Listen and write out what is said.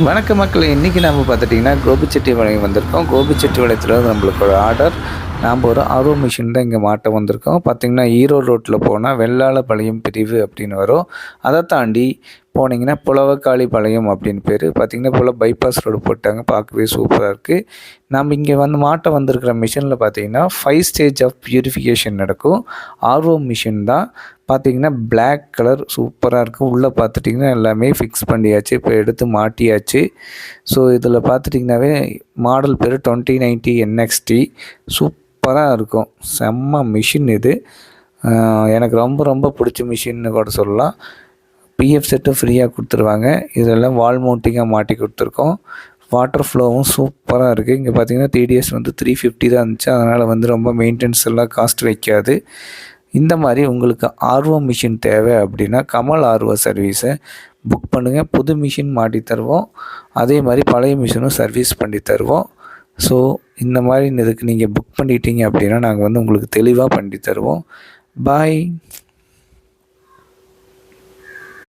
வணக்க மக்களே, இன்றைக்கி நம்ம பார்த்துட்டிங்கன்னா கோபிச்செட்டிப்பாளையம் வந்திருக்கோம். கோபிச்செட்டிப்பாளையத்தில் நம்மளுக்கு ஒரு ஆர்டர். நாம் ஒரு ஆர்ஓ மிஷின் தான் இங்கே மாட்ட வந்திருக்கோம். பார்த்திங்கன்னா ஈரோடு ரோட்டில் போனால் வெள்ளாளப்பாளையம் பிரிவு அப்படின்னு வரும். அதை தாண்டி போனீங்கன்னா புலவக்காளிப்பாளையம் அப்படின்னு பேர். பார்த்திங்கன்னா போல் பைபாஸ் ரோடு போட்டாங்க, பார்க்கவே சூப்பராக இருக்குது. நம்ம இங்கே வந்து மாட்ட வந்திருக்கிற மிஷினில் பார்த்திங்கன்னா 5 ஸ்டேஜ் ஆஃப் பியூரிஃபிகேஷன் நடக்கும். ஆர்ஓ மிஷின் தான். பார்த்திங்கன்னா பிளாக் கலர் சூப்பராக இருக்கும். உள்ளே பார்த்துட்டிங்கன்னா எல்லாமே ஃபிக்ஸ் பண்ணியாச்சு, இப்போ எடுத்து மாட்டியாச்சு. ஸோ இதில் பார்த்துட்டிங்கனாவே மாடல் பேர் 2090 NXT. சூப்பராக இருக்கும், செம்ம மிஷின் இது. எனக்கு ரொம்ப ரொம்ப பிடிச்ச மிஷின்னு கூட சொல்லலாம். பிஎஃப் செட்டும் ஃப்ரீயாக கொடுத்துருவாங்க. இதெல்லாம் வால் மவுண்டிங்காக மாட்டி கொடுத்துருக்கோம். வாட்டர் ஃப்ளோவும் சூப்பராக இருக்குது. இங்கே பார்த்திங்கன்னா டிடிஎஸ் வந்து 350 தான் இருந்துச்சு. அதனால் வந்து ரொம்ப மெயின்டெனன்ஸ் எல்லாம் காஸ்ட் வைக்காது. இந்த மாதிரி உங்களுக்கு ஆர்ஓ மிஷின் தேவை அப்படின்னா கமல் ஆர்ஓ சர்வீஸை புக் பண்ணுங்கள். புது மிஷின் மாட்டி தருவோம், அதே மாதிரி பழைய மிஷினும் சர்வீஸ் பண்ணி தருவோம். ஸோ இந்த மாதிரி இதுக்கு நீங்கள் புக் பண்ணிட்டீங்க அப்படின்னா நாங்கள் வந்து உங்களுக்கு தெளிவாக பண்ணி தருவோம். பாய்.